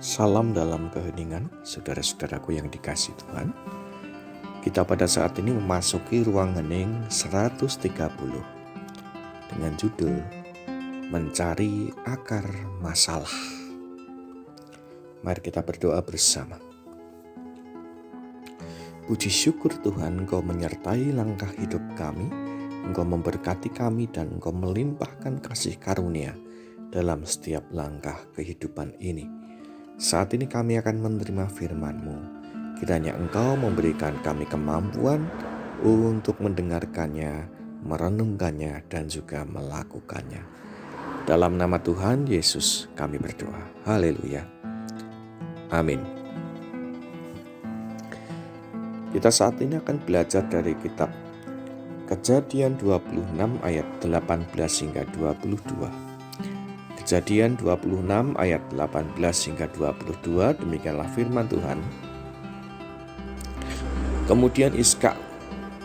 Salam dalam keheningan, saudara-saudaraku yang dikasihi Tuhan. Kita pada saat ini memasuki ruang hening 130 dengan judul Mencari Akar Masalah. Mari kita berdoa bersama. Puji syukur Tuhan, Engkau menyertai langkah hidup kami, Engkau memberkati kami dan Engkau melimpahkan kasih karunia dalam setiap langkah kehidupan ini. Saat ini kami akan menerima firman-Mu. Kiranya Engkau memberikan kami kemampuan untuk mendengarkannya, merenungkannya, dan juga melakukannya. Dalam nama Tuhan Yesus kami berdoa. Haleluya. Amin. Kita saat ini akan belajar dari kitab Kejadian 26 ayat 18 hingga 22. Kejadian 26 ayat 18 hingga 22, demikianlah firman Tuhan. Kemudian Ishak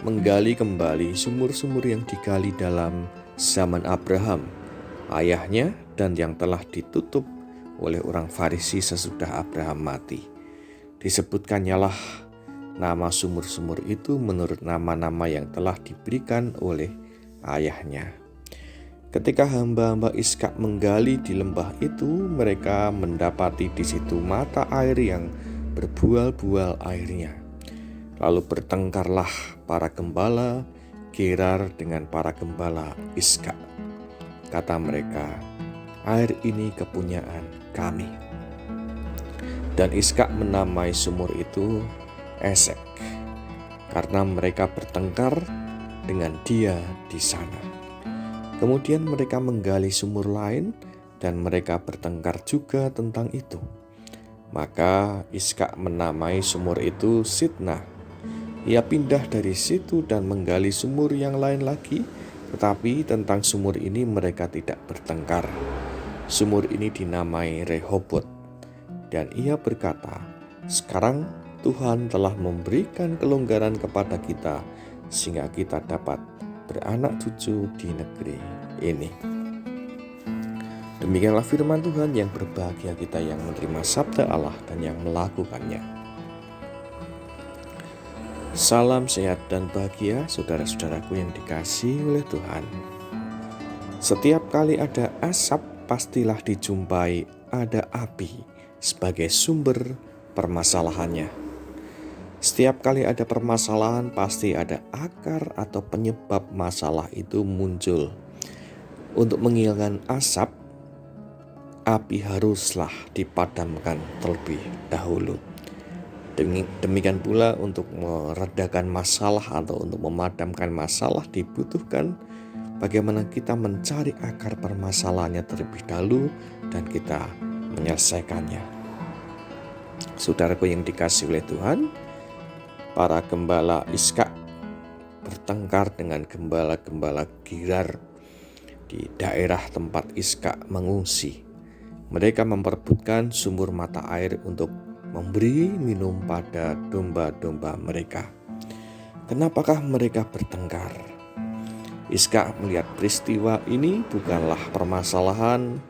menggali kembali sumur-sumur yang digali dalam zaman Abraham, ayahnya, dan yang telah ditutup oleh orang Farisi sesudah Abraham mati. Disebutkannya nama sumur-sumur itu menurut nama-nama yang telah diberikan oleh ayahnya. Ketika hamba-hamba Ishak menggali di lembah itu, mereka mendapati di situ mata air yang berbual-bual airnya. Lalu bertengkarlah para gembala Gerar dengan para gembala Ishak. Kata mereka, air ini kepunyaan kami. Dan Ishak menamai sumur itu Esek, karena mereka bertengkar dengan dia di sana. Kemudian mereka menggali sumur lain dan mereka bertengkar juga tentang itu. Maka Ishak menamai sumur itu Sitnah. Ia pindah dari situ dan menggali sumur yang lain lagi, tetapi tentang sumur ini mereka tidak bertengkar. Sumur ini dinamai Rehobot. Dan ia berkata, sekarang Tuhan telah memberikan kelonggaran kepada kita sehingga kita dapat beranak cucu di negeri ini. Demikianlah firman Tuhan. Yang berbahagia kita yang menerima sabda Allah dan yang melakukannya. Salam sehat dan bahagia saudara-saudaraku yang dikasihi oleh Tuhan. Setiap kali ada asap, pastilah dijumpai ada api sebagai sumber permasalahannya. Setiap kali ada permasalahan, pasti ada akar atau penyebab masalah itu muncul. Untuk menghilangkan asap, api haruslah dipadamkan terlebih dahulu. Demikian pula untuk meredakan masalah atau untuk memadamkan masalah dibutuhkan bagaimana kita mencari akar permasalahannya terlebih dahulu dan kita menyelesaikannya. Saudaraku yang dikasihi oleh Tuhan, para gembala Ishak bertengkar dengan gembala-gembala Gerar di daerah tempat Ishak mengungsi. Mereka memperebutkan sumur mata air untuk memberi minum pada domba-domba mereka. Kenapakah mereka bertengkar? Ishak melihat peristiwa ini bukanlah permasalahan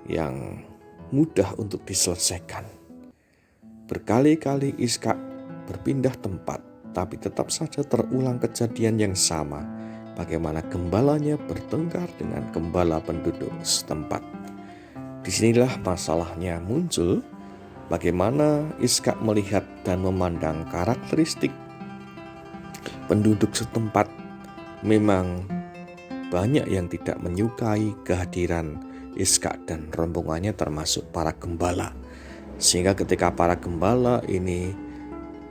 yang mudah untuk diselesaikan. Berkali-kali Ishak berpindah tempat, tapi tetap saja terulang kejadian yang sama, bagaimana gembalanya bertengkar dengan gembala penduduk setempat. Disinilah masalahnya muncul, bagaimana Ishak melihat dan memandang karakteristik penduduk setempat. Memang banyak yang tidak menyukai kehadiran Ishak dan rombongannya termasuk para gembala. Sehingga ketika para gembala ini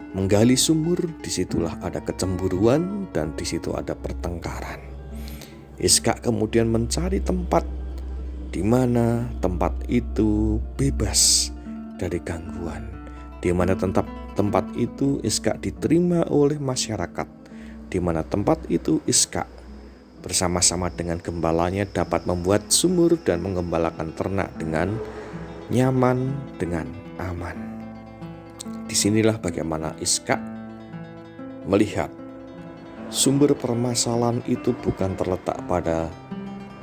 menggali sumur, disitulah ada kecemburuan dan disitu ada pertengkaran. Ishak kemudian mencari tempat di mana tempat itu bebas dari gangguan, di mana tempat itu Ishak diterima oleh masyarakat, di mana tempat itu Ishak bersama-sama dengan gembalanya dapat membuat sumur dan mengembalakan ternak dengan nyaman, dengan aman. Disinilah bagaimana Ishak melihat sumber permasalahan itu bukan terletak pada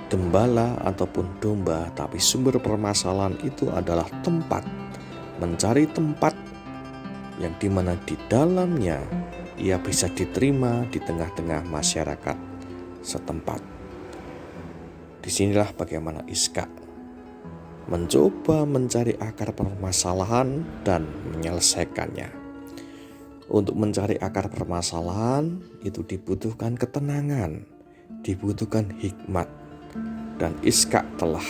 gembala ataupun domba, tapi sumber permasalahan itu adalah tempat mencari tempat yang dimana di dalamnya ia bisa diterima di tengah-tengah masyarakat setempat. Disinilah bagaimana Iskak mencoba mencari akar permasalahan dan menyelesaikannya. Untuk mencari akar permasalahan itu dibutuhkan ketenangan, dibutuhkan hikmat, dan Iskak telah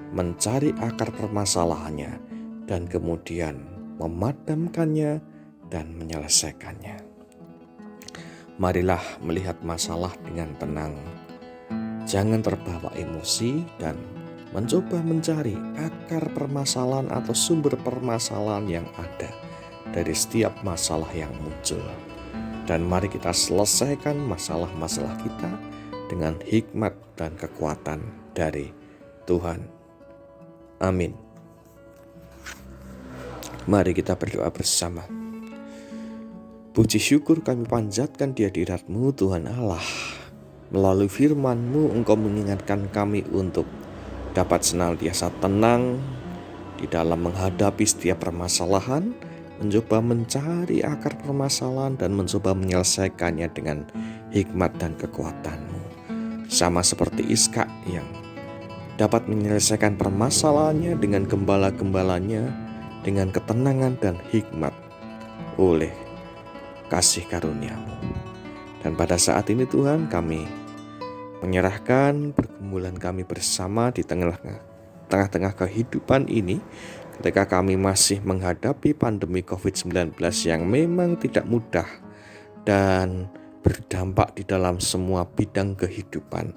mencari akar permasalahannya dan kemudian memadamkannya dan menyelesaikannya. Marilah melihat masalah dengan tenang, jangan terbawa emosi, dan mencoba mencari akar permasalahan atau sumber permasalahan yang ada dari setiap masalah yang muncul. Dan mari kita selesaikan masalah-masalah kita dengan hikmat dan kekuatan dari Tuhan. Amin. Mari kita berdoa bersama. Puji syukur kami panjatkan di hadirat-Mu Tuhan Allah. Melalui firman-Mu Engkau mengingatkan kami untuk dapat senantiasa tenang di dalam menghadapi setiap permasalahan, mencoba mencari akar permasalahan dan mencoba menyelesaikannya dengan hikmat dan kekuatan-Mu. Sama seperti Iskak yang dapat menyelesaikan permasalahannya dengan gembala-gembalanya dengan ketenangan dan hikmat oleh kasih karunia-Mu. Dan pada saat ini Tuhan, kami menyerahkan pergumulan kami bersama di tengah-tengah kehidupan ini, ketika kami masih menghadapi pandemi COVID-19 yang memang tidak mudah dan berdampak di dalam semua bidang kehidupan.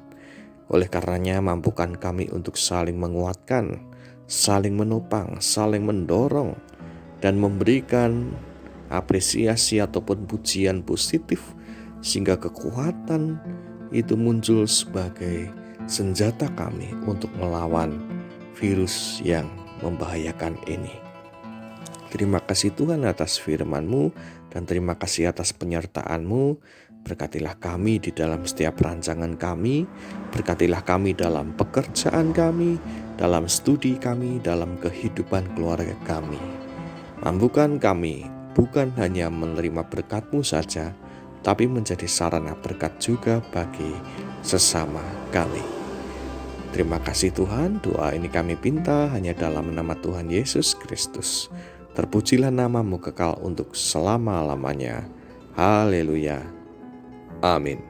Oleh karenanya, mampukan kami untuk saling menguatkan, saling menopang, saling mendorong, dan memberikan apresiasi ataupun pujian positif, sehingga kekuatan itu muncul sebagai senjata kami untuk melawan virus yang membahayakan ini. Terima kasih Tuhan atas firman-Mu dan terima kasih atas penyertaan-Mu. Berkatilah kami di dalam setiap rancangan kami, berkatilah kami dalam pekerjaan kami, dalam studi kami, dalam kehidupan keluarga kami. Mampukan kami bukan hanya menerima berkat-Mu saja, tapi menjadi sarana berkat juga bagi sesama kami. Terima kasih Tuhan, doa ini kami pinta hanya dalam nama Tuhan Yesus Kristus. Terpujilah nama-Mu kekal untuk selama-lamanya. Haleluya. Amin.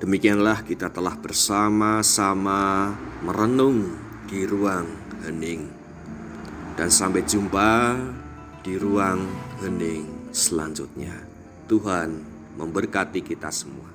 Demikianlah kita telah bersama-sama merenung di ruang hening. Dan sampai jumpa di ruang hening selanjutnya. Tuhan memberkati kita semua.